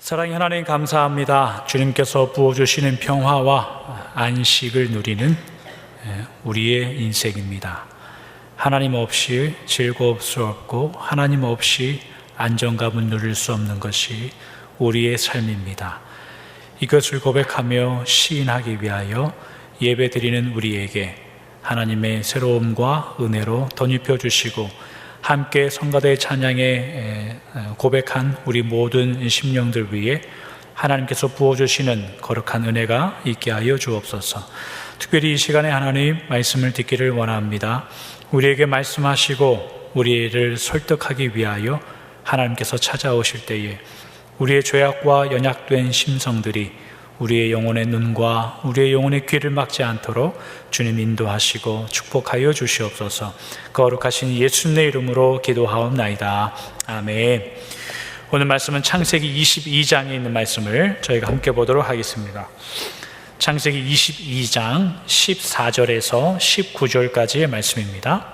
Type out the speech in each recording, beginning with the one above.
사랑의 하나님 감사합니다. 주님께서 부어주시는 평화와 안식을 누리는 우리의 인생입니다. 하나님 없이 즐거울 수 없고 하나님 없이 안정감을 누릴 수 없는 것이 우리의 삶입니다. 이것을 고백하며 시인하기 위하여 예배드리는 우리에게 하나님의 새로움과 은혜로 덧입혀 주시고 함께 성가대 찬양에 고백한 우리 모든 심령들 위해 하나님께서 부어주시는 거룩한 은혜가 있게 하여 주옵소서. 특별히 이 시간에 하나님 말씀을 듣기를 원합니다. 우리에게 말씀하시고 우리를 설득하기 위하여 하나님께서 찾아오실 때에 우리의 죄악과 연약된 심성들이 우리의 영혼의 눈과 우리의 영혼의 귀를 막지 않도록 주님 인도하시고 축복하여 주시옵소서. 거룩하신 예수님의 이름으로 기도하옵나이다. 아멘. 오늘 말씀은 창세기 22장에 있는 말씀을 저희가 함께 보도록 하겠습니다. 창세기 22장 14절에서 19절까지의 말씀입니다.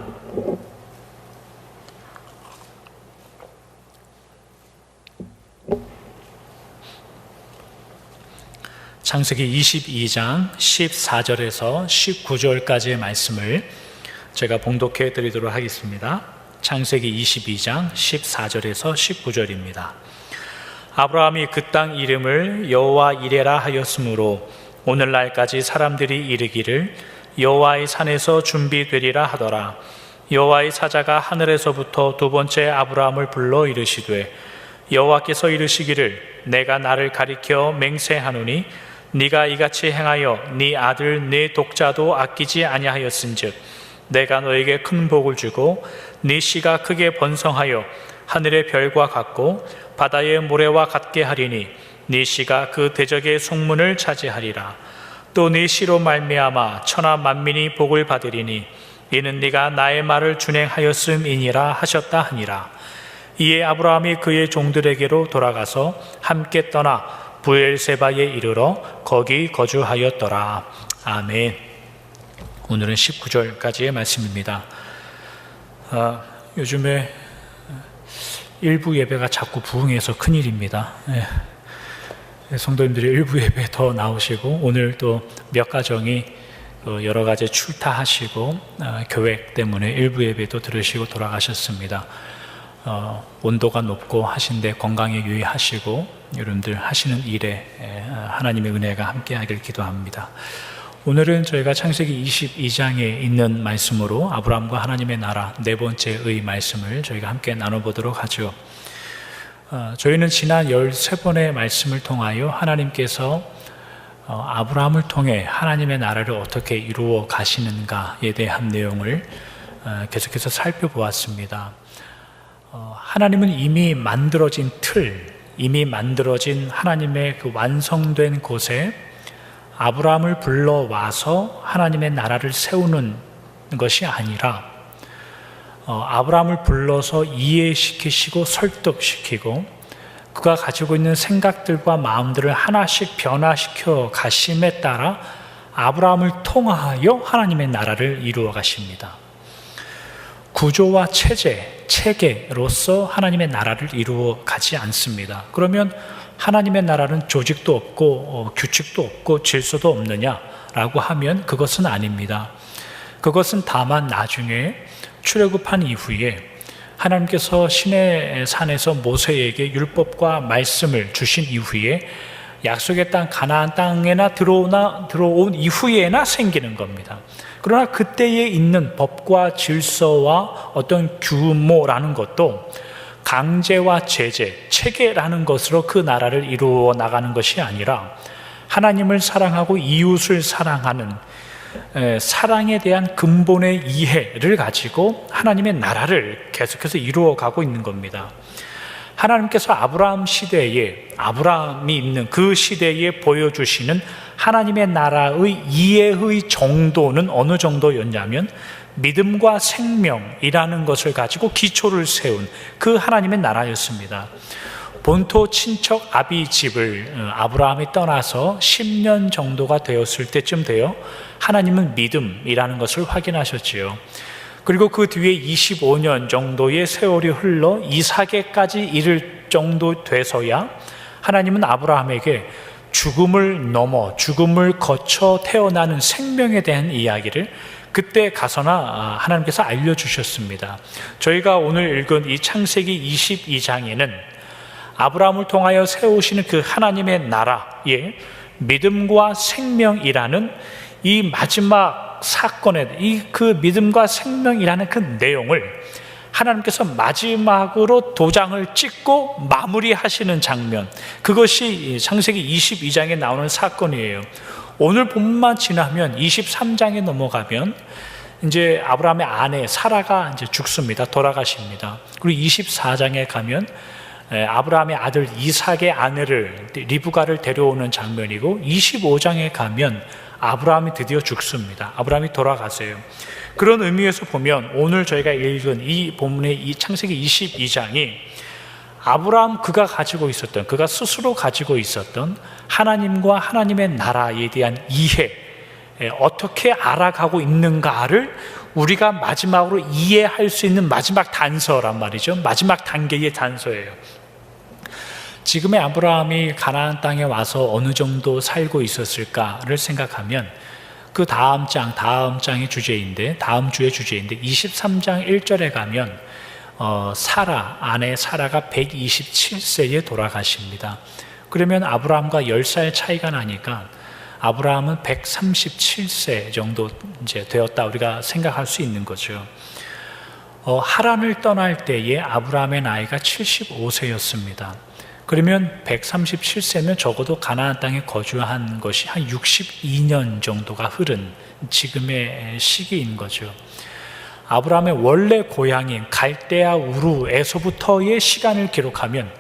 창세기 22장 14절에서 19절까지의 말씀을 제가 봉독해 드리도록 하겠습니다. 창세기 22장 14절에서 19절입니다. 아브라함이 그 땅 이름을 여호와 이레라 하였으므로 오늘날까지 사람들이 이르기를 여호와의 산에서 준비되리라 하더라. 여호와의 사자가 하늘에서부터 두 번째 아브라함을 불러 이르시되 여호와께서 이르시기를 내가 나를 가리켜 맹세하노니 네가 이같이 행하여 네 아들 네 독자도 아끼지 아니하였은즉 내가 너에게 큰 복을 주고 네 씨가 크게 번성하여 하늘의 별과 같고 바다의 모래와 같게 하리니 네 씨가 그 대적의 속문을 차지하리라. 또 네 씨로 말미암아 천하 만민이 복을 받으리니 이는 네가 나의 말을 준행하였음이니라 하셨다 하니라. 이에 아브라함이 그의 종들에게로 돌아가서 함께 떠나 부엘세바에 이르러 거기 거주하였더라. 아멘. 오늘은 19절까지의 말씀입니다. 요즘에 일부 예배가 자꾸 부흥해서 큰일입니다. 성도님들이 일부 예배 더 나오시고 오늘 또 몇 가정이 여러 가지 출타하시고 교회 때문에 일부 예배도 들으시고 돌아가셨습니다. 온도가 높고 하신데 건강에 유의하시고 여러분들 하시는 일에 하나님의 은혜가 함께하길 기도합니다. 오늘은 저희가 창세기 22장에 있는 말씀으로 아브라함과 하나님의 나라 네 번째의 말씀을 저희가 함께 나눠보도록 하죠. 저희는 지난 13번의 말씀을 통하여 하나님께서 아브라함을 통해 하나님의 나라를 어떻게 이루어 가시는가에 대한 내용을 계속해서 살펴보았습니다. 하나님은 이미 만들어진 이미 만들어진 하나님의 그 완성된 곳에 아브라함을 불러와서 하나님의 나라를 세우는 것이 아니라 아브라함을 불러서 이해시키시고 설득시키고 그가 가지고 있는 생각들과 마음들을 하나씩 변화시켜 가심에 따라 아브라함을 통하여 하나님의 나라를 이루어 가십니다. 구조와 체계로서 하나님의 나라를 이루어 가지 않습니다. 그러면 하나님의 나라는 조직도 없고 규칙도 없고 질서도 없느냐라고 하면 그것은 아닙니다. 그것은 다만 나중에 출애굽한 이후에 하나님께서 시내 산에서 모세에게 율법과 말씀을 주신 이후에 약속의 땅 가나안 땅에나 들어온 이후에나 생기는 겁니다. 그러나 그때에 있는 법과 질서와 어떤 규모라는 것도 강제와 제재, 체계라는 것으로 그 나라를 이루어 나가는 것이 아니라 하나님을 사랑하고 이웃을 사랑하는 사랑에 대한 근본의 이해를 가지고 하나님의 나라를 계속해서 이루어 가고 있는 겁니다. 하나님께서 아브라함 시대에 아브라함이 있는 그 시대에 보여주시는 하나님의 나라의 이해의 정도는 어느 정도였냐면 믿음과 생명이라는 것을 가지고 기초를 세운 그 하나님의 나라였습니다. 본토 친척 아비 집을 아브라함이 떠나서 10년 정도가 되었을 때쯤 되어 하나님은 믿음이라는 것을 확인하셨지요. 그리고 그 뒤에 25년 정도의 세월이 흘러 이삭에까지 이를 정도 돼서야 하나님은 아브라함에게 죽음을 넘어 죽음을 거쳐 태어나는 생명에 대한 이야기를 그때 가서나 하나님께서 알려주셨습니다. 저희가 오늘 읽은 이 창세기 22장에는 아브라함을 통하여 세우시는 그 하나님의 나라의 믿음과 생명이라는 이 마지막 사건의 그 믿음과 생명이라는 그 내용을 하나님께서 마지막으로 도장을 찍고 마무리하시는 장면, 그것이 창세기 22장에 나오는 사건이에요. 오늘 본문만 지나면 23장에 넘어가면 이제 아브라함의 아내 사라가 이제 죽습니다. 돌아가십니다. 그리고 24장에 가면 아브라함의 아들 이삭의 아내를 리브가를 데려오는 장면이고, 25장에 가면 아브라함이 드디어 죽습니다. 아브라함이 돌아가세요. 그런 의미에서 보면 오늘 저희가 읽은 이 본문의 이 창세기 22장이 아브라함 그가 스스로 가지고 있었던 하나님과 하나님의 나라에 대한 이해, 어떻게 알아가고 있는가를 우리가 마지막으로 이해할 수 있는 마지막 단서란 말이죠. 마지막 단계의 단서예요. 지금의 아브라함이 가나안 땅에 와서 어느 정도 살고 있었을까를 생각하면 그 다음 장의 주제인데, 다음 주의 주제인데 23장 1절에 가면 아내 사라가 127세에 돌아가십니다. 그러면 아브라함과 10살 차이가 나니까 아브라함은 137세 정도 이제 되었다 우리가 생각할 수 있는 거죠. 하란을 떠날 때에 아브라함의 나이가 75세였습니다. 그러면 137세면 적어도 가나안 땅에 거주한 것이 한 62년 정도가 흐른 지금의 시기인 거죠. 아브라함의 원래 고향인 갈대아 우르에서부터의 시간을 기록하면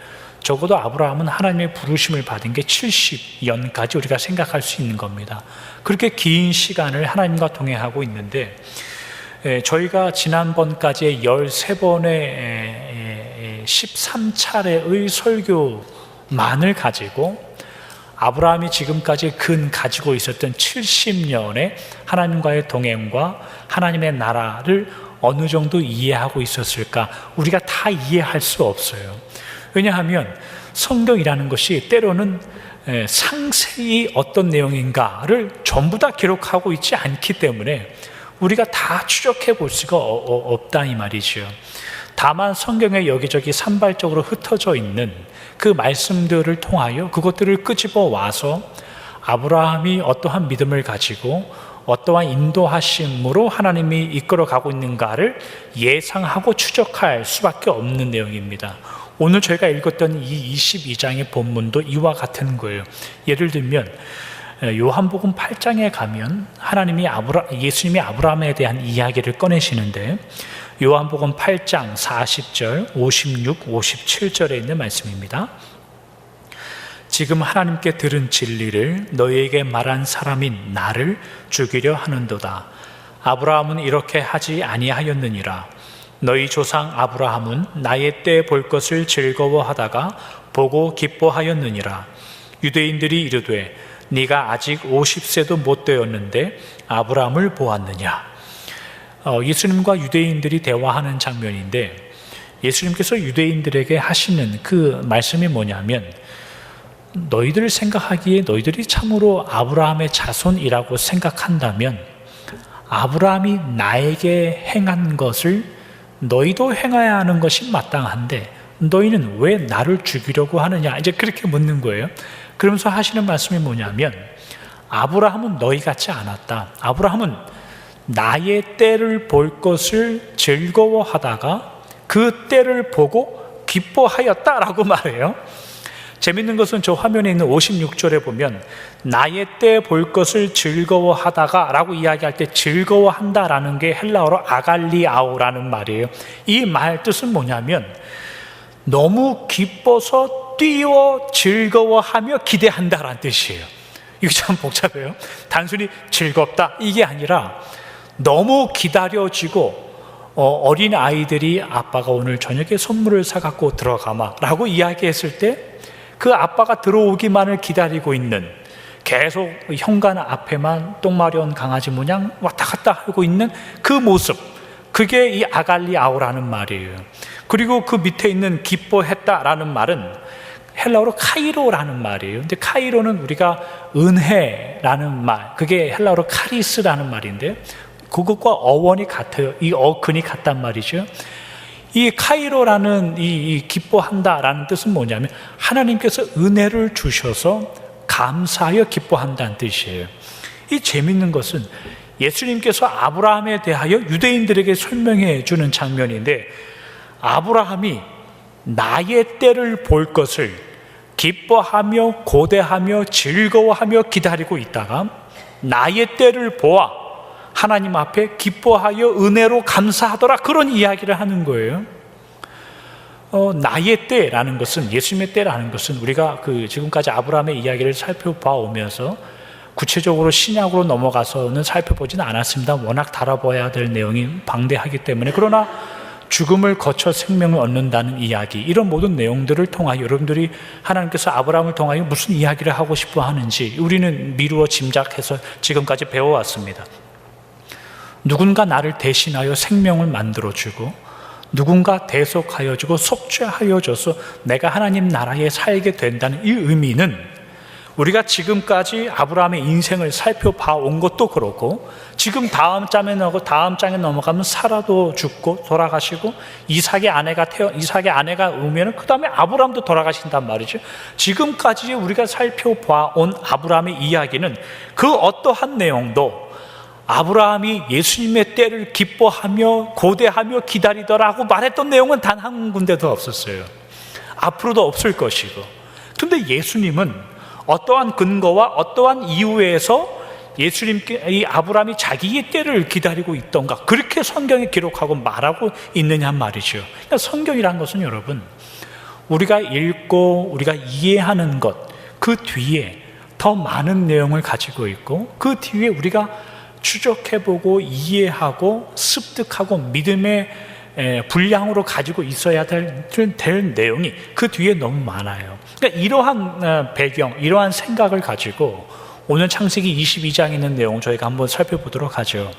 적어도 아브라함은 하나님의 부르심을 받은 게 70년까지 우리가 생각할 수 있는 겁니다. 그렇게 긴 시간을 하나님과 동행하고 있는데, 저희가 지난번까지 13번의 13차례의 설교만을 가지고 아브라함이 지금까지 가지고 있었던 70년의 하나님과의 동행과 하나님의 나라를 어느 정도 이해하고 있었을까? 우리가 다 이해할 수 없어요. 왜냐하면 성경이라는 것이 때로는 상세히 어떤 내용인가를 전부 다 기록하고 있지 않기 때문에 우리가 다 추적해 볼 수가 없다 이 말이죠. 다만 성경에 여기저기 산발적으로 흩어져 있는 그 말씀들을 통하여 그것들을 끄집어 와서 아브라함이 어떠한 믿음을 가지고 어떠한 인도하심으로 하나님이 이끌어가고 있는가를 예상하고 추적할 수밖에 없는 내용입니다. 오늘 저희가 읽었던 이 22장의 본문도 이와 같은 거예요. 예를 들면 요한복음 8장에 가면 예수님이 아브라함에 대한 이야기를 꺼내시는데, 요한복음 8장 40절, 56, 57절에 있는 말씀입니다. 지금 하나님께 들은 진리를 너희에게 말한 사람인 나를 죽이려 하는도다. 아브라함은 이렇게 하지 아니하였느니라. 너희 조상 아브라함은 나의 때 볼 것을 즐거워하다가 보고 기뻐하였느니라. 유대인들이 이르되 네가 아직 50세도 못 되었는데 아브라함을 보았느냐. 예수님과 유대인들이 대화하는 장면인데, 예수님께서 유대인들에게 하시는 그 말씀이 뭐냐면, 너희들 생각하기에 너희들이 참으로 아브라함의 자손이라고 생각한다면 아브라함이 나에게 행한 것을 너희도 행해야 하는 것이 마땅한데 너희는 왜 나를 죽이려고 하느냐, 이제 그렇게 묻는 거예요. 그러면서 하시는 말씀이 뭐냐면, 아브라함은 너희 같지 않았다. 아브라함은 나의 때를 볼 것을 즐거워하다가 그 때를 보고 기뻐하였다라고 말해요. 재밌는 것은 저 화면에 있는 56절에 보면 나의 때 볼 것을 즐거워하다가 라고 이야기할 때 즐거워한다라는 게 헬라어로 아갈리아오라는 말이에요. 이 말 뜻은 뭐냐면 너무 기뻐서 뛰어 즐거워하며 기대한다라는 뜻이에요. 이게 참 복잡해요. 단순히 즐겁다 이게 아니라 너무 기다려지고 어린 아이들이 아빠가 오늘 저녁에 선물을 사갖고 들어가마 라고 이야기했을 때 그 아빠가 들어오기만을 기다리고 있는, 계속 현관 앞에만 똥마려운 강아지 모양 왔다 갔다 하고 있는 그 모습, 그게 이 아갈리아오라는 말이에요. 그리고 그 밑에 있는 기뻐했다라는 말은 헬라어로 카이로라는 말이에요. 근데 카이로는 우리가 은혜라는 말, 그게 헬라어로 카리스라는 말인데 그것과 어원이 같아요. 이 어근이 같단 말이죠. 이 카이로라는 이 기뻐한다라는 뜻은 뭐냐면 하나님께서 은혜를 주셔서 감사하여 기뻐한다는 뜻이에요. 이 재밌는 것은 예수님께서 아브라함에 대하여 유대인들에게 설명해 주는 장면인데, 아브라함이 나의 때를 볼 것을 기뻐하며 고대하며 즐거워하며 기다리고 있다가 나의 때를 보아 하나님 앞에 기뻐하여 은혜로 감사하더라, 그런 이야기를 하는 거예요. 나의 때라는 것은, 예수님의 때라는 것은 우리가 지금까지 아브라함의 이야기를 살펴봐 오면서 구체적으로 신약으로 넘어가서는 살펴보지는 않았습니다. 워낙 다뤄봐야 될 내용이 방대하기 때문에. 그러나 죽음을 거쳐 생명을 얻는다는 이야기, 이런 모든 내용들을 통하여 여러분들이 하나님께서 아브라함을 통하여 무슨 이야기를 하고 싶어 하는지 우리는 미루어 짐작해서 지금까지 배워왔습니다. 누군가 나를 대신하여 생명을 만들어주고 누군가 대속하여 주고 속죄하여 줘서 내가 하나님 나라에 살게 된다는 이 의미는, 우리가 지금까지 아브라함의 인생을 살펴봐 온 것도 그렇고, 지금 다음 장에 넘어가면 사라도 죽고 돌아가시고 이삭의 아내가 오면은 그 다음에 아브라함도 돌아가신단 말이죠. 지금까지 우리가 살펴봐 온 아브라함의 이야기는 그 어떠한 내용도 아브라함이 예수님의 때를 기뻐하며 고대하며 기다리더라고 말했던 내용은 단 한 군데도 없었어요. 앞으로도 없을 것이고. 그런데 예수님은 어떠한 근거와 어떠한 이유에서 이 아브라함이 자기의 때를 기다리고 있던가, 그렇게 성경에 기록하고 말하고 있느냐 말이죠. 그러니까 성경이란 것은 여러분, 우리가 읽고 우리가 이해하는 것, 그 뒤에 더 많은 내용을 가지고 있고, 그 뒤에 우리가 추적해보고 이해하고 습득하고 믿음의 분량으로 가지고 있어야 될 내용이 그 뒤에 너무 많아요. 그러니까 이러한 배경, 이러한 생각을 가지고 오늘 창세기 22장에 있는 내용 저희가 한번 살펴보도록 하죠.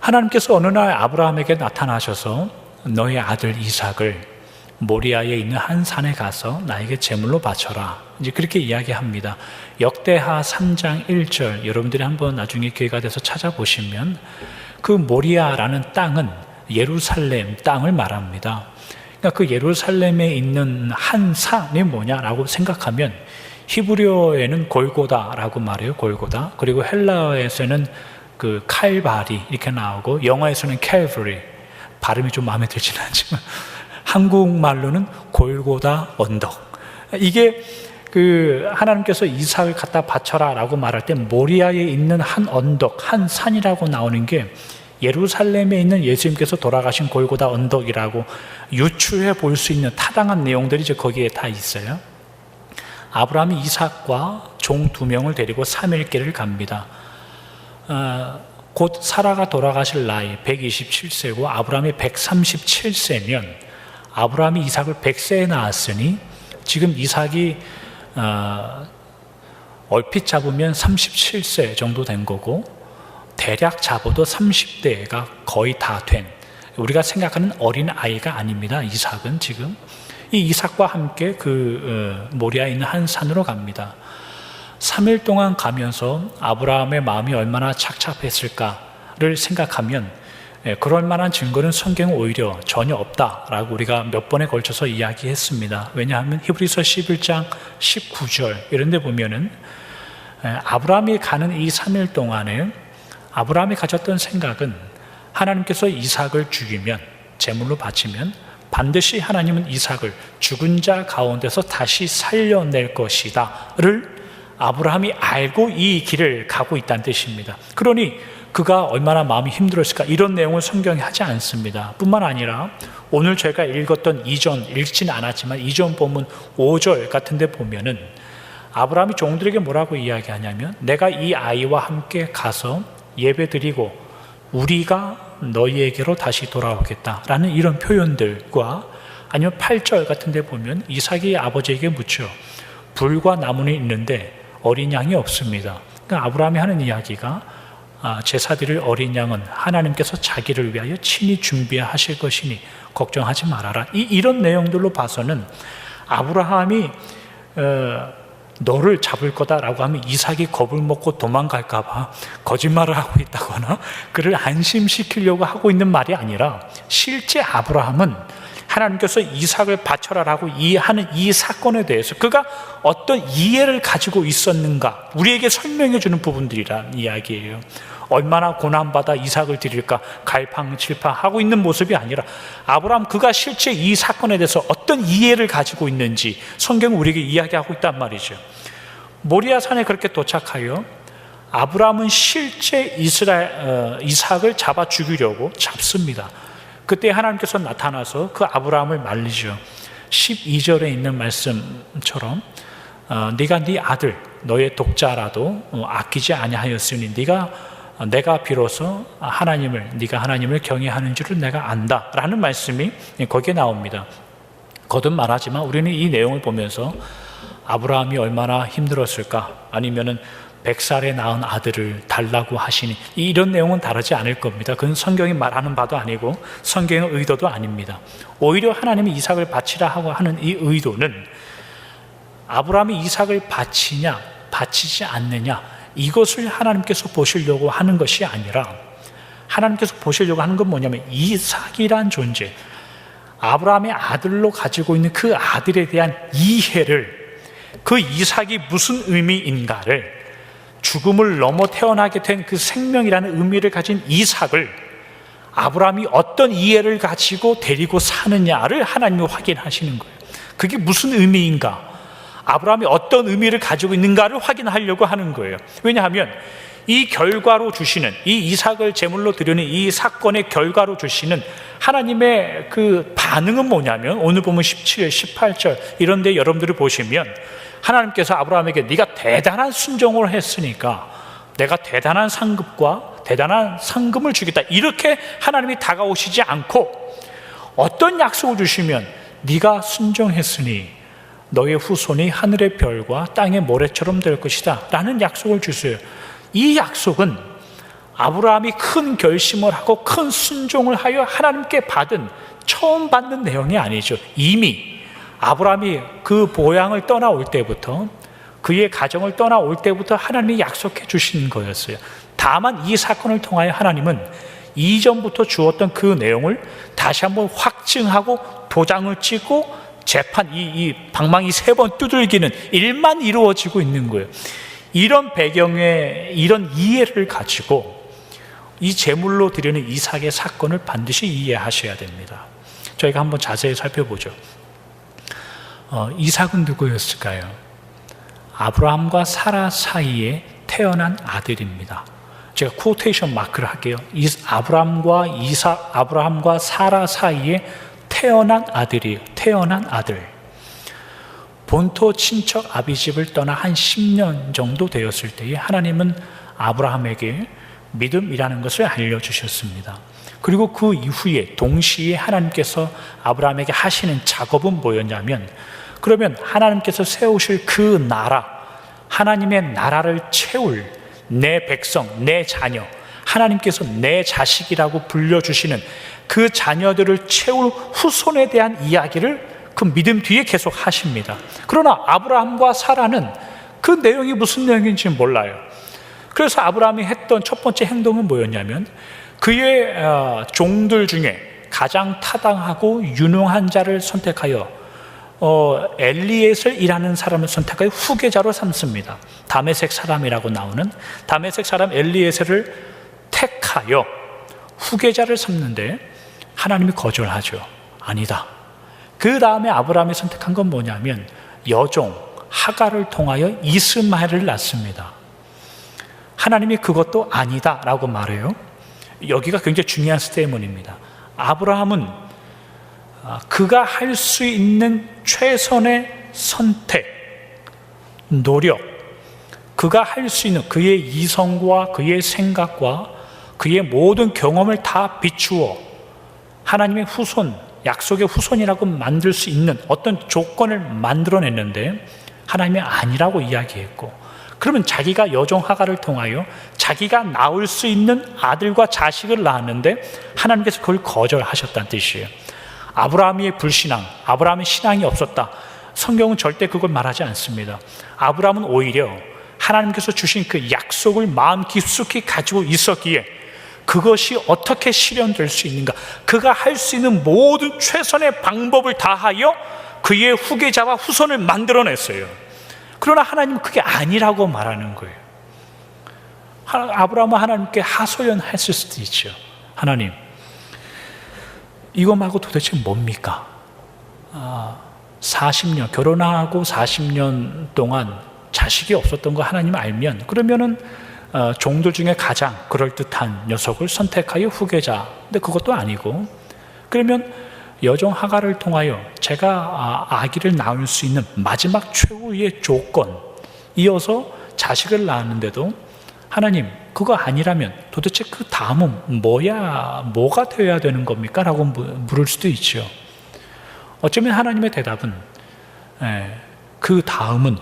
하나님께서 어느 날 아브라함에게 나타나셔서 너의 아들 이삭을 모리아에 있는 한 산에 가서 나에게 제물로 바쳐라, 이제 그렇게 이야기합니다. 역대하 3장 1절 여러분들이 한번 나중에 기회가 돼서 찾아보시면 그 모리아라는 땅은 예루살렘 땅을 말합니다. 그러니까 그 예루살렘에 있는 한 산이 뭐냐라고 생각하면 히브리어에는 골고다라고 말해요. 골고다. 그리고 헬라어에서는 그 칼바리 이렇게 나오고, 영어에서는 캘버리, 발음이 좀 마음에 들지는 않지만 한국말로는 골고다 언덕. 이게 하나님께서 이삭을 갖다 바쳐라라고 말할 때 모리아에 있는 한 언덕, 한 산이라고 나오는 게 예루살렘에 있는 예수님께서 돌아가신 골고다 언덕이라고 유추해 볼 수 있는 타당한 내용들이 이제 거기에 다 있어요. 아브라함이 이삭과 종 2명을 데리고 3일길을 갑니다. 곧 사라가 돌아가실 나이 127세고 아브라함이 137세면 아브라함이 이삭을 100세에 낳았으니 지금 이삭이 얼핏 잡으면 37세 정도 된 거고, 대략 잡아도 30대가 거의 다 된, 우리가 생각하는 어린 아이가 아닙니다. 이삭은 지금 이 이삭과 함께 모리아에 있는 한 산으로 갑니다. 3일 동안 가면서 아브라함의 마음이 얼마나 착잡했을까를 생각하면 그럴 만한 증거는 성경은 오히려 전혀 없다라고 우리가 몇 번에 걸쳐서 이야기했습니다. 왜냐하면 히브리서 11장 19절 이런 데 보면은 아브라함이 가는 이 3일 동안에 아브라함이 가졌던 생각은 하나님께서 이삭을 죽이면, 제물로 바치면 반드시 하나님은 이삭을 죽은 자 가운데서 다시 살려낼 것이다를 아브라함이 알고 이 길을 가고 있다는 뜻입니다. 그러니 그가 얼마나 마음이 힘들었을까, 이런 내용을 성경이 하지 않습니다. 뿐만 아니라 오늘 저희가 읽었던 읽지는 않았지만 이전 본문 5절 같은 데 보면은 아브라함이 종들에게 뭐라고 이야기하냐면, 내가 이 아이와 함께 가서 예배드리고 우리가 너희에게로 다시 돌아오겠다라는 이런 표현들과, 아니면 8절 같은 데 보면 이삭이 아버지에게 묻죠. 불과 나무는 있는데 어린 양이 없습니다. 그러니까 아브라함이 하는 이야기가 제사 드릴 어린 양은 하나님께서 자기를 위하여 친히 준비하실 것이니 걱정하지 말아라. 이런 내용들로 봐서는 아브라함이 너를 잡을 거다라고 하면 이삭이 겁을 먹고 도망갈까 봐 거짓말을 하고 있다거나 그를 안심시키려고 하고 있는 말이 아니라, 실제 아브라함은 하나님께서 이삭을 바쳐라라고 하는 이 사건에 대해서 그가 어떤 이해를 가지고 있었는가, 우리에게 설명해 주는 부분들이란 이야기예요. 얼마나 고난받아 이삭을 드릴까 갈팡질팡하고 있는 모습이 아니라, 아브라함 그가 실제 이 사건에 대해서 어떤 이해를 가지고 있는지 성경은 우리에게 이야기하고 있단 말이죠. 모리아 산에 그렇게 도착하여 아브라함은 실제 이삭을 잡아 죽이려고 잡습니다. 그때 하나님께서 나타나서 그 아브라함을 말리죠. 12절에 있는 말씀처럼 네가 네 아들 너의 독자라도 아끼지 아니하였으니 내가 비로소 네가 하나님을 경외하는 줄을 내가 안다 라는 말씀이 거기에 나옵니다. 거듭 말하지만 우리는 이 내용을 보면서 아브라함이 얼마나 힘들었을까, 아니면은 100살에 낳은 아들을 달라고 하시니, 이런 내용은 다르지 않을 겁니다. 그건 성경이 말하는 바도 아니고 성경의 의도도 아닙니다. 오히려 하나님이 이삭을 바치라 하고 하는 이 의도는 아브라함이 이삭을 바치냐 바치지 않느냐, 이것을 하나님께서 보시려고 하는 것이 아니라, 하나님께서 보시려고 하는 건 뭐냐면 이삭이란 존재, 아브라함의 아들로 가지고 있는 그 아들에 대한 이해를, 그 이삭이 무슨 의미인가를, 죽음을 넘어 태어나게 된 그 생명이라는 의미를 가진 이삭을 아브라함이 어떤 이해를 가지고 데리고 사느냐를 하나님이 확인하시는 거예요. 그게 무슨 의미인가, 아브라함이 어떤 의미를 가지고 있는가를 확인하려고 하는 거예요. 왜냐하면 이 결과로 주시는, 이 이삭을 제물로 드리는 이 사건의 결과로 주시는 하나님의 그 반응은 뭐냐면, 오늘 보면 17, 18절 이런 데 여러분들이 보시면 하나님께서 아브라함에게 네가 대단한 순종을 했으니까 내가 대단한 상급과 대단한 상금을 주겠다, 이렇게 하나님이 다가오시지 않고 어떤 약속을 주시면 네가 순종했으니 너의 후손이 하늘의 별과 땅의 모래처럼 될 것이다 라는 약속을 주세요. 이 약속은 아브라함이 큰 결심을 하고 큰 순종을 하여 하나님께 받은, 처음 받는 내용이 아니죠. 이미 아브라함이 그 보양을 떠나올 때부터, 그의 가정을 떠나올 때부터 하나님이 약속해 주신 거였어요. 다만 이 사건을 통하여 하나님은 이전부터 주었던 그 내용을 다시 한번 확증하고 도장을 찍고 재판, 이 방망이 3번 두들기는 일만 이루어지고 있는 거예요. 이런 배경에 이런 이해를 가지고 이 제물로 드리는 이삭의 사건을 반드시 이해하셔야 됩니다. 저희가 한번 자세히 살펴보죠. 이삭은 누구였을까요? 아브라함과 사라 사이에 태어난 아들입니다. 제가 쿼테이션 마크를 할게요. 아브라함과 사라 사이에 태어난 아들이에요. 태어난 아들. 본토 친척 아비집을 떠나 한 10년 정도 되었을 때에 하나님은 아브라함에게 믿음이라는 것을 알려주셨습니다. 그리고 그 이후에 동시에 하나님께서 아브라함에게 하시는 작업은 뭐였냐면, 그러면 하나님께서 세우실 그 나라, 하나님의 나라를 채울 내 백성, 내 자녀, 하나님께서 내 자식이라고 불려주시는 그 자녀들을 채울 후손에 대한 이야기를 그 믿음 뒤에 계속 하십니다. 그러나 아브라함과 사라는 그 내용이 무슨 내용인지 몰라요. 그래서 아브라함이 했던 첫 번째 행동은 뭐였냐면, 그의 종들 중에 가장 타당하고 유능한 자를 선택하여 엘리에셀이라는 사람을 선택하여 후계자로 삼습니다. 다메섹 사람이라고 나오는 다메섹 사람 엘리에셀을 택하여 후계자를 삼는데 하나님이 거절하죠. 아니다. 그 다음에 아브라함이 선택한 건 뭐냐면 여종 하갈을 통하여 이스마엘을 낳습니다. 하나님이 그것도 아니다 라고 말해요. 여기가 굉장히 중요한 스테이먼입니다. 아브라함은 그가 할 수 있는 최선의 선택, 노력, 그가 할 수 있는 그의 이성과 그의 생각과 그의 모든 경험을 다 비추어 하나님의 후손, 약속의 후손이라고 만들 수 있는 어떤 조건을 만들어냈는데 하나님이 아니라고 이야기했고, 그러면 자기가 여종 하갈을 통하여 자기가 낳을 수 있는 아들과 자식을 낳았는데 하나님께서 그걸 거절하셨다는 뜻이에요. 아브라함의 불신앙, 아브라함의 신앙이 없었다, 성경은 절대 그걸 말하지 않습니다. 아브라함은 오히려 하나님께서 주신 그 약속을 마음 깊숙이 가지고 있었기에 그것이 어떻게 실현될 수 있는가, 그가 할 수 있는 모든 최선의 방법을 다하여 그의 후계자와 후손을 만들어냈어요. 그러나 하나님은 그게 아니라고 말하는 거예요. 아브라함은 하나님께 하소연했을 수도 있죠. 하나님, 이거 말고 도대체 뭡니까? 40년, 결혼하고 40년 동안 자식이 없었던 거 하나님 알면, 그러면은 종들 중에 가장 그럴듯한 녀석을 선택하여 후계자. 근데 그것도 아니고, 그러면 여종 하갈을 통하여 제가 아기를 낳을 수 있는 마지막 최후의 조건, 이어서 자식을 낳았는데도 하나님, 그거 아니라면 도대체 그 다음은 뭐가 되어야 되는 겁니까? 라고 물을 수도 있죠. 어쩌면 하나님의 대답은 그 다음은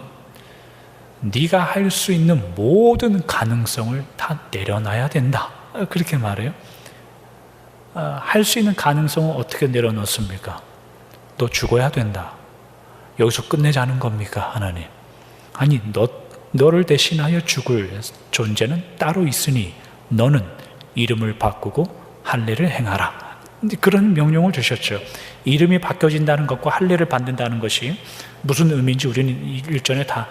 네가 할 수 있는 모든 가능성을 다 내려놔야 된다, 그렇게 말해요. 할 수 있는 가능성은 어떻게 내려놓습니까? 너 죽어야 된다. 여기서 끝내자는 겁니까, 하나님? 아니, 너를 대신하여 죽을 존재는 따로 있으니 너는 이름을 바꾸고 할례를 행하라. 그런 명령을 주셨죠. 이름이 바뀌어진다는 것과 할례를 받는다는 것이 무슨 의미인지 우리는 일전에 다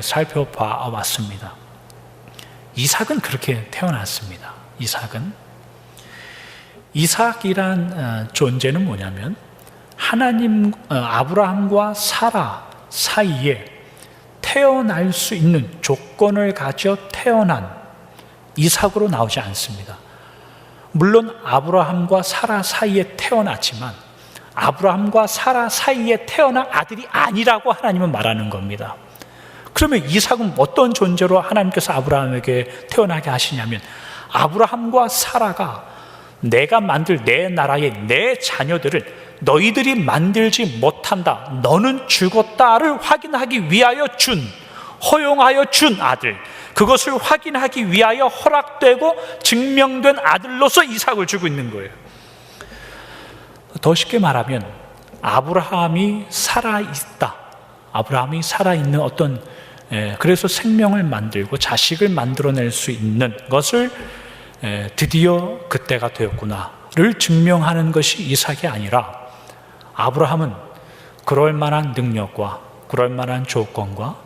살펴봐 왔습니다. 이삭은 그렇게 태어났습니다. 이삭이란 존재는 뭐냐면 아브라함과 사라 사이에 태어날 수 있는 조건을 가져 태어난 이삭으로 나오지 않습니다. 물론 아브라함과 사라 사이에 태어났지만 아브라함과 사라 사이에 태어난 아들이 아니라고 하나님은 말하는 겁니다. 그러면 이삭은 어떤 존재로 하나님께서 아브라함에게 태어나게 하시냐면, 아브라함과 사라가 내가 만들 내 나라의 내 자녀들을 너희들이 만들지 못한다, 너는 죽었다를 확인하기 위하여 허용하여 준 아들, 그것을 확인하기 위하여 허락되고 증명된 아들로서 이삭을 주고 있는 거예요. 더 쉽게 말하면 아브라함이 살아있다, 아브라함이 살아있는 어떤, 그래서 생명을 만들고 자식을 만들어낼 수 있는 것을 드디어 그때가 되었구나를 증명하는 것이 이삭이 아니라, 아브라함은 그럴 만한 능력과 그럴 만한 조건과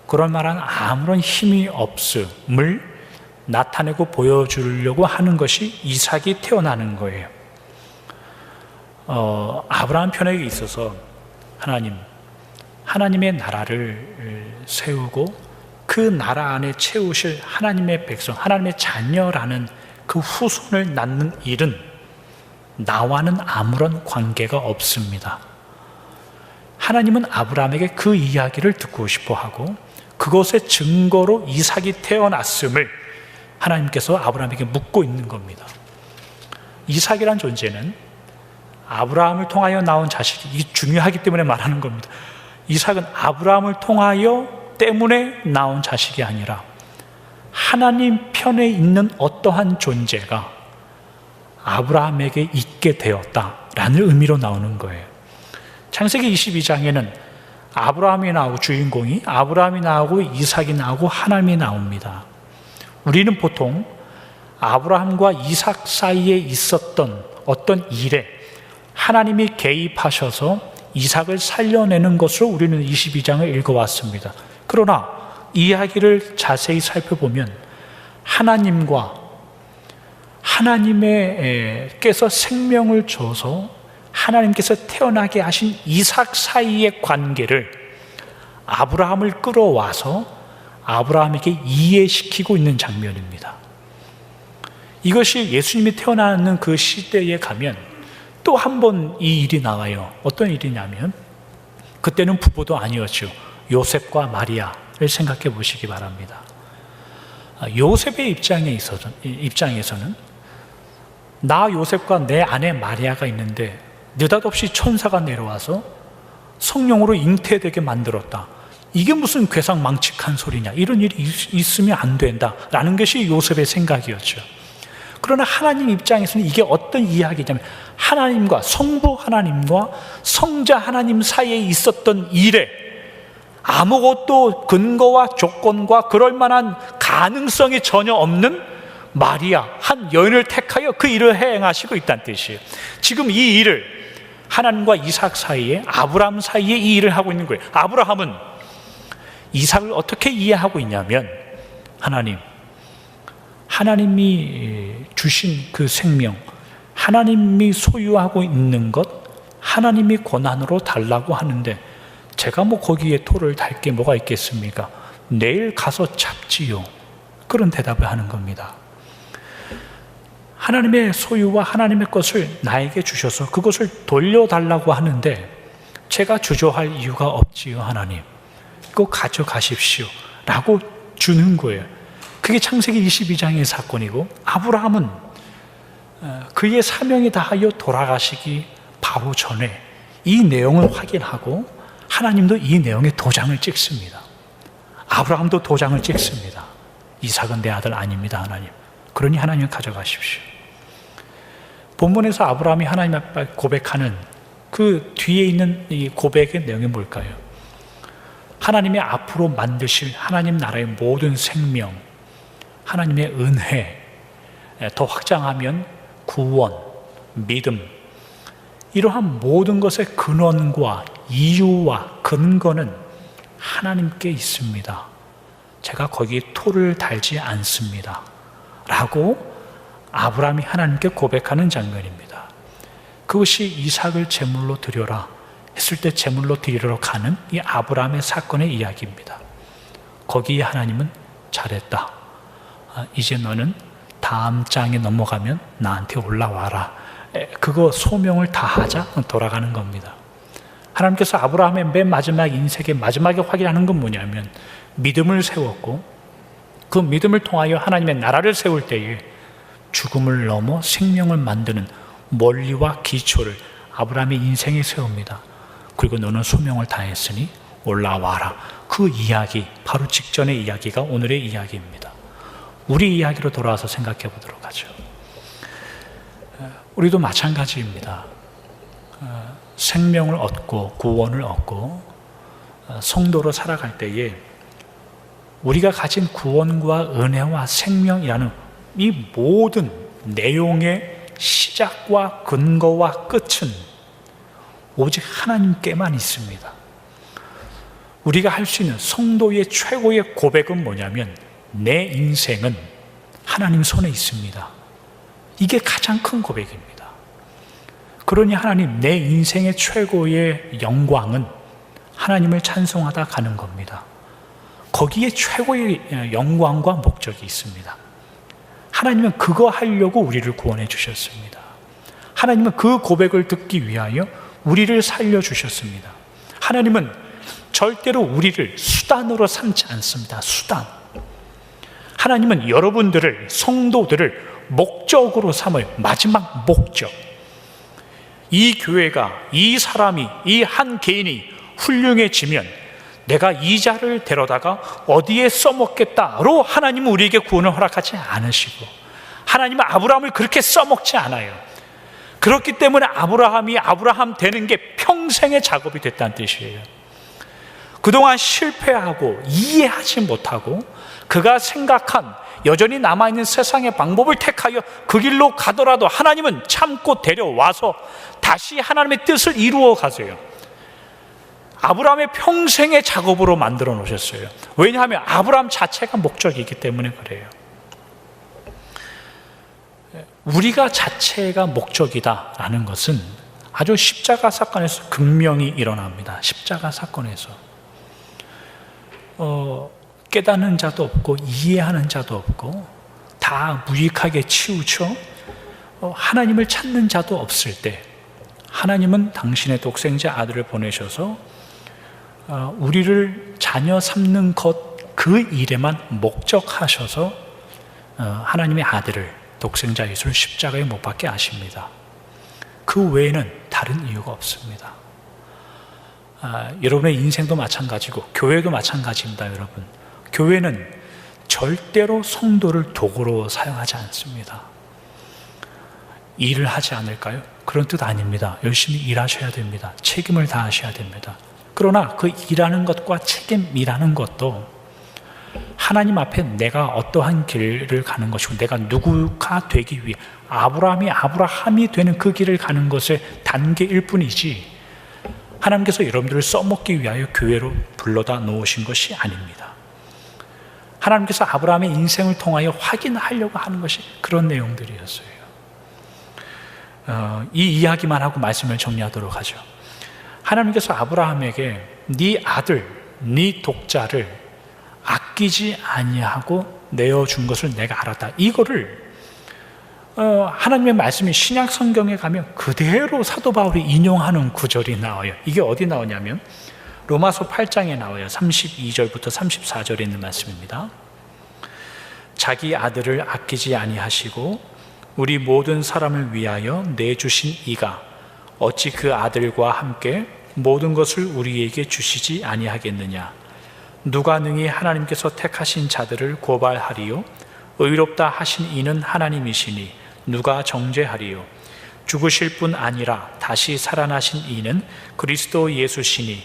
그럴 만한 아무런 힘이 없음을 나타내고 보여주려고 하는 것이 이삭이 태어나는 거예요. 아브라함 편에게 있어서 하나님의 나라를 세우고 그 나라 안에 채우실 하나님의 백성, 하나님의 자녀라는 그 후손을 낳는 일은 나와는 아무런 관계가 없습니다. 하나님은 아브라함에게 그 이야기를 듣고 싶어 하고 그것의 증거로 이삭이 태어났음을 하나님께서 아브라함에게 묻고 있는 겁니다. 이삭이란 존재는 아브라함을 통하여 나온 자식이, 이게 중요하기 때문에 말하는 겁니다. 이삭은 아브라함을 통하여 때문에 나온 자식이 아니라 하나님 편에 있는 어떠한 존재가 아브라함에게 있게 되었다라는 의미로 나오는 거예요. 창세기 22장에는 아브라함이 나오고, 주인공이 아브라함이 나오고 이삭이 나오고 하나님이 나옵니다. 우리는 보통 아브라함과 이삭 사이에 있었던 어떤 일에 하나님이 개입하셔서 이삭을 살려내는 것으로 우리는 22장을 읽어왔습니다. 그러나 이야기를 자세히 살펴보면 하나님께서 생명을 줘서 하나님께서 태어나게 하신 이삭 사이의 관계를 아브라함을 끌어와서 아브라함에게 이해시키고 있는 장면입니다. 이것이 예수님이 태어나는 그 시대에 가면 또 한 번 이 일이 나와요. 어떤 일이냐면, 그때는 부부도 아니었죠. 요셉과 마리아를 생각해 보시기 바랍니다. 요셉의 입장에서는 나 요셉과 내 아내 마리아가 있는데 느닷없이 천사가 내려와서 성령으로 잉태되게 만들었다. 이게 무슨 괴상망측한 소리냐, 이런 일이 있으면 안 된다라는 것이 요셉의 생각이었죠. 그러나 하나님 입장에서는 이게 어떤 이야기냐면 하나님과 성부 하나님과 성자 하나님 사이에 있었던 일에 아무것도 근거와 조건과 그럴 만한 가능성이 전혀 없는 마리아 한 여인을 택하여 그 일을 행하시고 있다는 뜻이에요. 지금 이 일을 하나님과 이삭 사이에, 아브라함 사이에 이 일을 하고 있는 거예요. 아브라함은 이삭을 어떻게 이해하고 있냐면 하나님이 주신 그 생명, 하나님이 소유하고 있는 것, 하나님이 고난으로 달라고 하는데 제가 거기에 토를 달 게 뭐가 있겠습니까? 내일 가서 잡지요. 그런 대답을 하는 겁니다. 하나님의 소유와 하나님의 것을 나에게 주셔서 그것을 돌려달라고 하는데 제가 주저할 이유가 없지요. 하나님, 그거 가져가십시오 라고 주는 거예요. 그게 창세기 22장의 사건이고, 아브라함은 그의 사명이 다하여 돌아가시기 바로 전에 이 내용을 확인하고 하나님도 이 내용에 도장을 찍습니다. 아브라함도 도장을 찍습니다. 이삭은 내 아들 아닙니다, 하나님. 그러니 하나님 가져가십시오. 본문에서 아브라함이 하나님 앞에 고백하는 그 뒤에 있는 이 고백의 내용이 뭘까요? 하나님의 앞으로 만드실 하나님 나라의 모든 생명, 하나님의 은혜, 더 확장하면 구원, 믿음, 이러한 모든 것의 근원과 이유와 근거는 하나님께 있습니다. 제가 거기에 토를 달지 않습니다 라고 아브라함이 하나님께 고백하는 장면입니다. 그것이 이삭을 제물로 드려라 했을 때 제물로 드리러 가는 이 아브라함의 사건의 이야기입니다. 거기에 하나님은 잘했다, 이제 너는 다음 장에 넘어가면 나한테 올라와라, 그거 소명을 다하자 돌아가는 겁니다. 하나님께서 아브라함의 맨 마지막 인생의 마지막에 확인하는 건 뭐냐면 믿음을 세웠고, 그 믿음을 통하여 하나님의 나라를 세울 때에 죽음을 넘어 생명을 만드는 원리와 기초를 아브라함의 인생에 세웁니다. 그리고 너는 소명을 다했으니 올라와라. 그 이야기, 바로 직전의 이야기가 오늘의 이야기입니다. 우리 이야기로 돌아와서 생각해 보도록 하죠. 우리도 마찬가지입니다. 생명을 얻고 구원을 얻고 성도로 살아갈 때에 우리가 가진 구원과 은혜와 생명이라는 이 모든 내용의 시작과 근거와 끝은 오직 하나님께만 있습니다. 우리가 할 수 있는 성도의 최고의 고백은 뭐냐면 내 인생은 하나님 손에 있습니다. 이게 가장 큰 고백입니다. 그러니 하나님, 내 인생의 최고의 영광은 하나님을 찬송하다 가는 겁니다. 거기에 최고의 영광과 목적이 있습니다. 하나님은 그거 하려고 우리를 구원해 주셨습니다. 하나님은 그 고백을 듣기 위하여 우리를 살려주셨습니다. 하나님은 절대로 우리를 수단으로 삼지 않습니다. 수단. 하나님은 여러분들을, 성도들을 목적으로 삼아요. 마지막 목적. 이 교회가, 이 사람이, 이 한 개인이 훌륭해지면 내가 이 자를 데려다가 어디에 써먹겠다로 하나님은 우리에게 구원을 허락하지 않으시고, 하나님은 아브라함을 그렇게 써먹지 않아요. 그렇기 때문에 아브라함이 아브라함 되는 게 평생의 작업이 됐다는 뜻이에요. 그동안 실패하고 이해하지 못하고 그가 생각한 여전히 남아있는 세상의 방법을 택하여 그 길로 가더라도 하나님은 참고 데려와서 다시 하나님의 뜻을 이루어 가세요. 아브라함의 평생의 작업으로 만들어 놓으셨어요. 왜냐하면 아브라함 자체가 목적이기 때문에 그래요. 우리가 자체가 목적이다라는 것은 아주 십자가 사건에서 극명히 일어납니다. 십자가 사건에서 깨닫는 자도 없고 이해하는 자도 없고 다 무익하게 치우쳐 하나님을 찾는 자도 없을 때 하나님은 당신의 독생자 아들을 보내셔서 우리를 자녀 삼는 것 그 일에만 목적하셔서 하나님의 아들을, 독생자 예수를 십자가에 못 박게 하십니다. 그 외에는 다른 이유가 없습니다. 여러분의 인생도 마찬가지고 교회도 마찬가지입니다. 여러분, 교회는 절대로 성도를 도구로 사용하지 않습니다. 일을 하지 않을까요? 그런 뜻 아닙니다. 열심히 일하셔야 됩니다. 책임을 다하셔야 됩니다. 그러나 그 일하는 것과 책임이라는 것도 하나님 앞에 내가 어떠한 길을 가는 것이고 내가 누구가 되기 위해 아브라함이 되는 그 길을 가는 것의 단계일 뿐이지 하나님께서 여러분들을 써먹기 위하여 교회로 불러다 놓으신 것이 아닙니다. 하나님께서 아브라함의 인생을 통하여 확인하려고 하는 것이 그런 내용들이었어요. 이 이야기만 하고 말씀을 정리하도록 하죠. 하나님께서 아브라함에게 네 아들, 네 독자를 아끼지 아니하고 내어준 것을 내가 알았다. 이거를 하나님의 말씀이 신약 성경에 가면 그대로 사도 바울이 인용하는 구절이 나와요. 이게 어디 나오냐면 로마서 8장에 나와요. 32절부터 34절에 있는 말씀입니다. 자기 아들을 아끼지 아니하시고 우리 모든 사람을 위하여 내주신 이가 어찌 그 아들과 함께 모든 것을 우리에게 주시지 아니하겠느냐. 누가 능히 하나님께서 택하신 자들을 고발하리요. 의롭다 하신 이는 하나님이시니 누가 정죄하리요. 죽으실 뿐 아니라 다시 살아나신 이는 그리스도 예수시니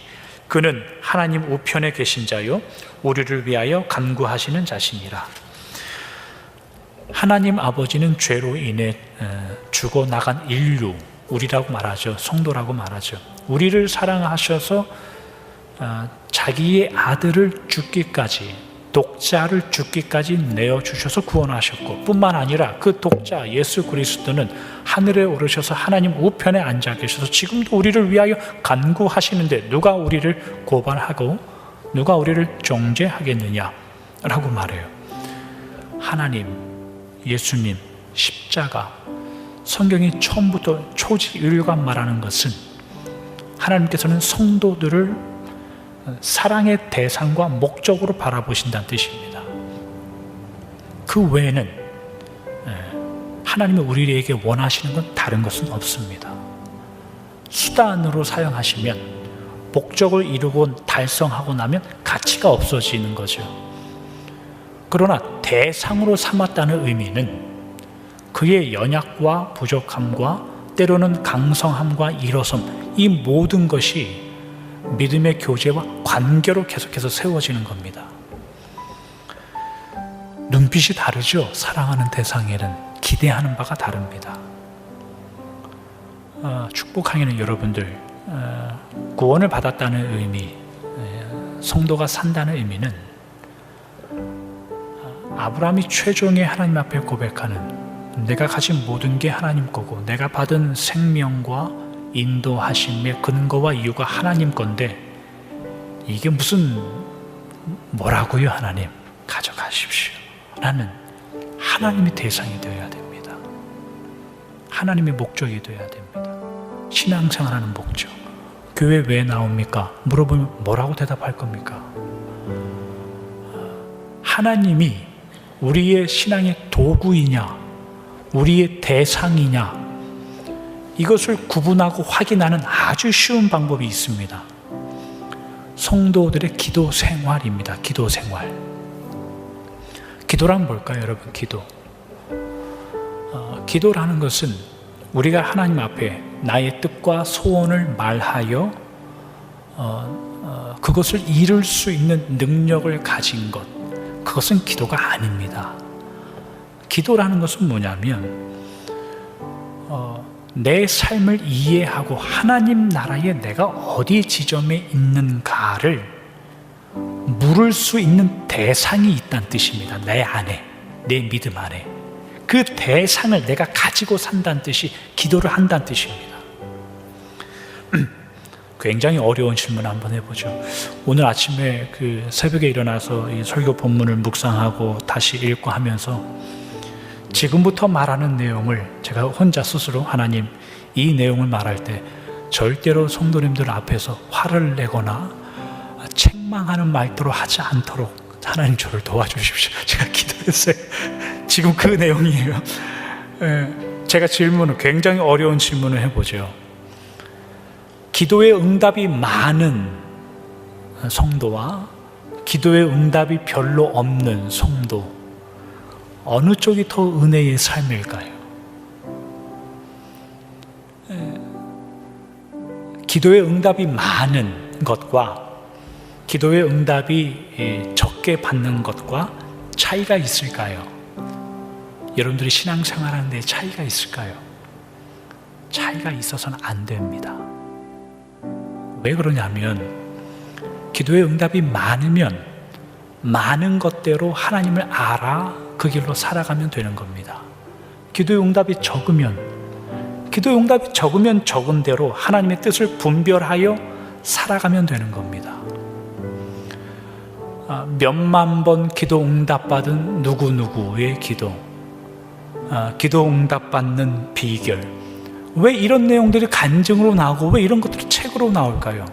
그는 하나님 우편에 계신 자요 우리를 위하여 간구하시는 자시니라. 하나님 아버지는 죄로 인해 죽어나간 인류, 우리라고 말하죠. 성도라고 말하죠. 우리를 사랑하셔서 자기의 아들을 죽기까지, 독자를 죽기까지 내어주셔서 구원하셨고 뿐만 아니라 그 독자 예수 그리스도는 하늘에 오르셔서 하나님 우편에 앉아 계셔서 지금도 우리를 위하여 간구하시는데 누가 우리를 고발하고 누가 우리를 정죄하겠느냐라고 말해요. 하나님, 예수님, 십자가, 성경이 처음부터 초지일관 말하는 것은 하나님께서는 성도들을 사랑의 대상과 목적으로 바라보신다는 뜻입니다. 그 외에는 하나님이 우리에게 원하시는 건 다른 것은 없습니다. 수단으로 사용하시면 목적을 이루고 달성하고 나면 가치가 없어지는 거죠. 그러나 대상으로 삼았다는 의미는 그의 연약과 부족함과 때로는 강성함과 일어섬, 이 모든 것이 믿음의 교제와 관계로 계속해서 세워지는 겁니다. 눈빛이 다르죠. 사랑하는 대상에는 기대하는 바가 다릅니다. 축복하기는 여러분들 구원을 받았다는 의미, 성도가 산다는 의미는 아브라함이 최종의 하나님 앞에 고백하는 내가 가진 모든 게 하나님 거고 내가 받은 생명과 인도하심의 근거와 이유가 하나님 건데 이게 무슨 뭐라고요? 하나님 가져가십시오 라는 하나님의 대상이 되어야 됩니다. 하나님의 목적이 되어야 됩니다. 신앙생활하는 목적. 교회 왜 나옵니까? 물어보면 뭐라고 대답할 겁니까? 하나님이 우리의 신앙의 도구이냐 우리의 대상이냐 이것을 구분하고 확인하는 아주 쉬운 방법이 있습니다. 성도들의 기도 생활입니다. 기도 생활. 기도란 뭘까요, 여러분? 기도라는 것은 우리가 하나님 앞에 나의 뜻과 소원을 말하여 그것을 이룰 수 있는 능력을 가진 것, 그것은 기도가 아닙니다. 기도라는 것은 뭐냐면 내 삶을 이해하고 하나님 나라에 내가 어디 지점에 있는가를 물을 수 있는 대상이 있다는 뜻입니다. 내 안에, 내 믿음 안에. 그 대상을 내가 가지고 산다는 뜻이 기도를 한다는 뜻입니다. 굉장히 어려운 질문 한번 해보죠. 오늘 아침에 그 새벽에 일어나서 이 설교 본문을 묵상하고 다시 읽고 하면서 지금부터 말하는 내용을 제가 혼자 스스로 하나님 이 내용을 말할 때 절대로 성도님들 앞에서 화를 내거나 책망하는 말투로 하지 않도록 하나님 저를 도와주십시오. 제가 기도했어요. 지금 그 내용이에요. 제가 굉장히 어려운 질문을 해보죠. 기도의 응답이 많은 성도와 기도의 응답이 별로 없는 성도, 어느 쪽이 더 은혜의 삶일까요? 기도의 응답이 많은 것과 기도의 응답이 적게 받는 것과 차이가 있을까요? 여러분들이 신앙생활 하는데 차이가 있을까요? 차이가 있어서는 안 됩니다. 왜 그러냐면 기도의 응답이 많으면 많은 것대로 하나님을 알아 그 길로 살아가면 되는 겁니다. 기도의 응답이 적으면 적은 대로 하나님의 뜻을 분별하여 살아가면 되는 겁니다. 몇만 번 기도 응답받은 누구누구의 기도, 기도 응답받는 비결, 왜 이런 내용들이 간증으로 나오고 왜 이런 것들이 책으로 나올까요?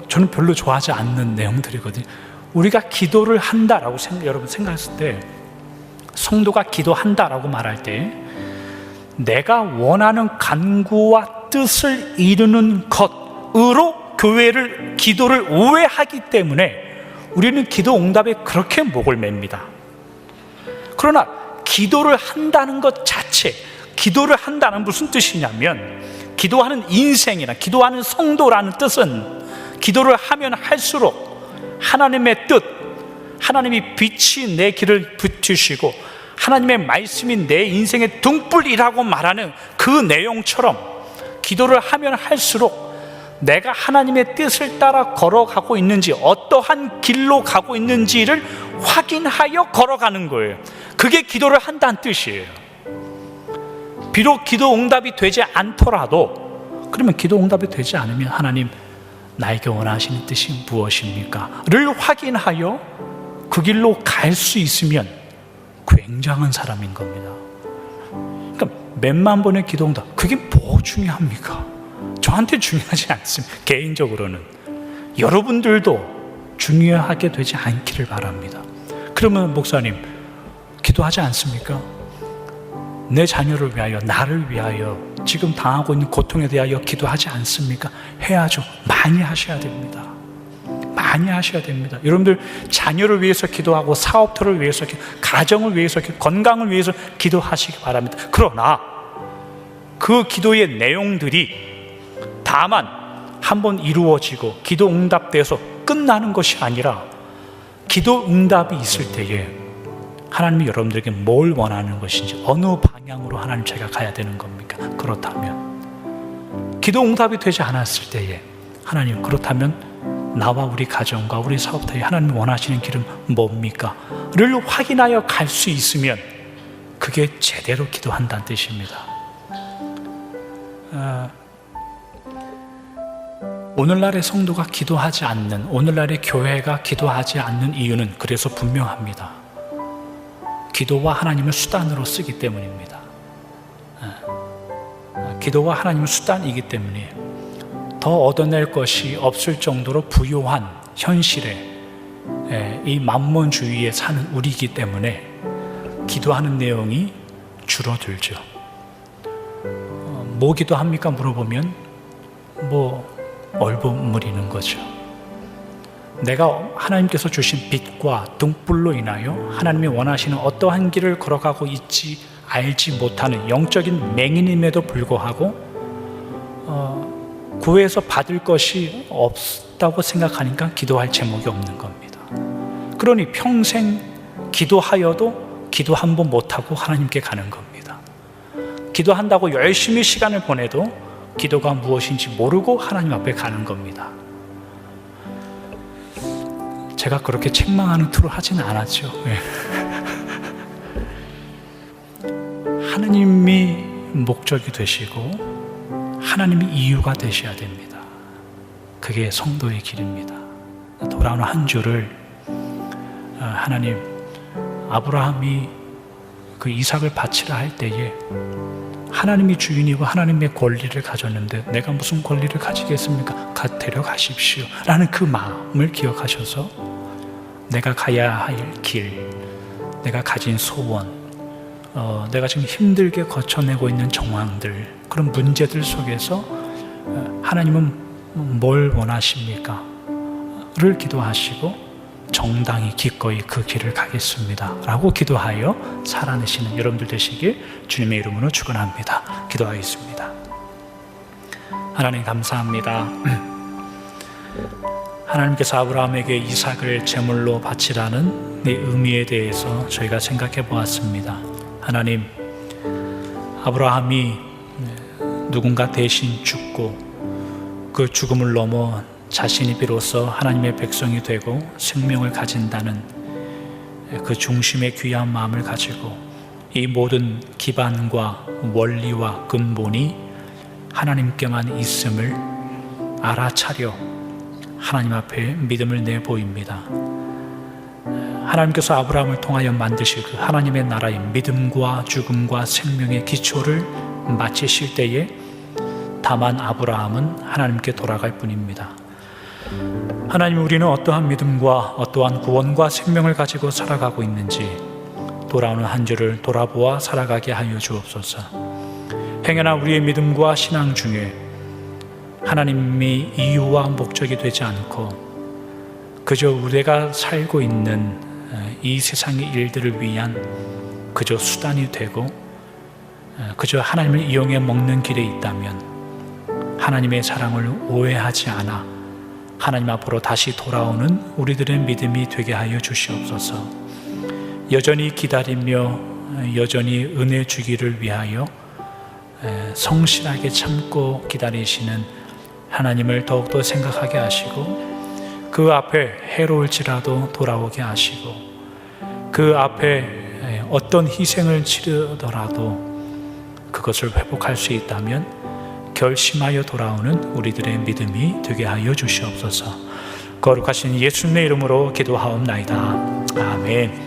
저는 별로 좋아하지 않는 내용들이거든요. 우리가 기도를 한다라고 여러분 생각했을 때, 성도가 기도한다라고 말할 때 내가 원하는 간구와 뜻을 이루는 것으로 기도를 오해하기 때문에 우리는 기도 응답에 그렇게 목을 맵니다. 그러나 기도를 한다는 것 자체, 기도를 한다는 무슨 뜻이냐면, 기도하는 인생이나 기도하는 성도라는 뜻은 기도를 하면 할수록 하나님의 뜻, 하나님이 빛이 내 길을 비추시고 하나님의 말씀이 내 인생의 등불이라고 말하는 그 내용처럼 기도를 하면 할수록 내가 하나님의 뜻을 따라 걸어가고 있는지, 어떠한 길로 가고 있는지를 확인하여 걸어가는 거예요. 그게 기도를 한다는 뜻이에요. 비록 기도 응답이 되지 않더라도, 그러면 기도 응답이 되지 않으면 하나님 나에게 원하시는 뜻이 무엇입니까? 를 확인하여 그 길로 갈 수 있으면 굉장한 사람인 겁니다. 그러니까 몇만 번의 기도 응답, 그게 뭐 중요합니까? 저한테 중요하지 않습니다. 개인적으로는 여러분들도 중요하게 되지 않기를 바랍니다. 그러면 목사님, 기도하지 않습니까? 내 자녀를 위하여, 나를 위하여, 지금 당하고 있는 고통에 대하여 기도하지 않습니까? 해야죠. 많이 하셔야 됩니다. 많이 하셔야 됩니다. 여러분들 자녀를 위해서 기도하고, 사업터를 위해서, 가정을 위해서, 건강을 위해서 기도하시기 바랍니다. 그러나 그 기도의 내용들이 다만 한번 이루어지고 기도 응답돼서 끝나는 것이 아니라, 기도 응답이 있을 때에 하나님이 여러분들에게 뭘 원하는 것인지, 어느 방향으로 하나님 제가 가야 되는 겁니까? 그렇다면 기도 응답이 되지 않았을 때에 하나님, 그렇다면 나와 우리 가정과 우리 사업터에 하나님 원하시는 길은 뭡니까? 를 확인하여 갈 수 있으면 그게 제대로 기도한다는 뜻입니다. 오늘날의 성도가 기도하지 않는, 오늘날의 교회가 기도하지 않는 이유는 그래서 분명합니다. 기도와 하나님을 수단으로 쓰기 때문입니다. 기도와 하나님은 수단이기 때문에 더 얻어낼 것이 없을 정도로 부요한 현실에, 이 만몬주의에 사는 우리이기 때문에 기도하는 내용이 줄어들죠. 뭐 기도합니까? 물어보면 얼버무리는 거죠. 내가 하나님께서 주신 빛과 등불로 인하여 하나님이 원하시는 어떠한 길을 걸어가고 있지 알지 못하는 영적인 맹인임에도 불구하고 구해서 받을 것이 없다고 생각하니까 기도할 제목이 없는 겁니다. 그러니 평생 기도하여도 기도 한 번 못하고 하나님께 가는 겁니다. 기도한다고 열심히 시간을 보내도 기도가 무엇인지 모르고 하나님 앞에 가는 겁니다. 제가 그렇게 책망하는 투로 하지는 않았죠. 하나님이 목적이 되시고 하나님이 이유가 되셔야 됩니다. 그게 성도의 길입니다. 돌아오는 한 주를 하나님, 아브라함이 그 이삭을 바치라 할 때에 하나님이 주인이고 하나님의 권리를 가졌는데 내가 무슨 권리를 가지겠습니까? 데려가십시오 라는 그 마음을 기억하셔서 내가 가야 할 길, 내가 가진 소원, 내가 지금 힘들게 거쳐내고 있는 정황들, 그런 문제들 속에서 하나님은 뭘 원하십니까? 를 기도하시고 정당히 기꺼이 그 길을 가겠습니다 라고 기도하여 살아내시는 여러분들 되시길 주님의 이름으로 축원합니다. 기도하겠습니다. 하나님 감사합니다. 하나님께서 아브라함에게 이삭을 제물로 바치라는 이 의미에 대해서 저희가 생각해 보았습니다. 하나님, 아브라함이 누군가 대신 죽고 그 죽음을 넘어 자신이 비로소 하나님의 백성이 되고 생명을 가진다는 그 중심의 귀한 마음을 가지고 이 모든 기반과 원리와 근본이 하나님께만 있음을 알아차려 하나님 앞에 믿음을 내보입니다. 하나님께서 아브라함을 통하여 만드실 그 하나님의 나라의 믿음과 죽음과 생명의 기초를 마치실 때에 다만 아브라함은 하나님께 돌아갈 뿐입니다. 하나님, 우리는 어떠한 믿음과 어떠한 구원과 생명을 가지고 살아가고 있는지 돌아오는 한 주를 돌아보아 살아가게 하여 주옵소서. 행여나 우리의 믿음과 신앙 중에 하나님이 이유와 목적이 되지 않고 그저 우리가 살고 있는 이 세상의 일들을 위한 그저 수단이 되고 그저 하나님을 이용해 먹는 길에 있다면 하나님의 사랑을 오해하지 않아 하나님 앞으로 다시 돌아오는 우리들의 믿음이 되게 하여 주시옵소서. 여전히 기다리며 여전히 은혜 주기를 위하여 성실하게 참고 기다리시는 하나님을 더욱더 생각하게 하시고 그 앞에 해로울지라도 돌아오게 하시고 그 앞에 어떤 희생을 치르더라도 그것을 회복할 수 있다면 결심하여 돌아오는 우리들의 믿음이 되게 하여 주시옵소서. 거룩하신 예수님의 이름으로 기도하옵나이다. 아멘.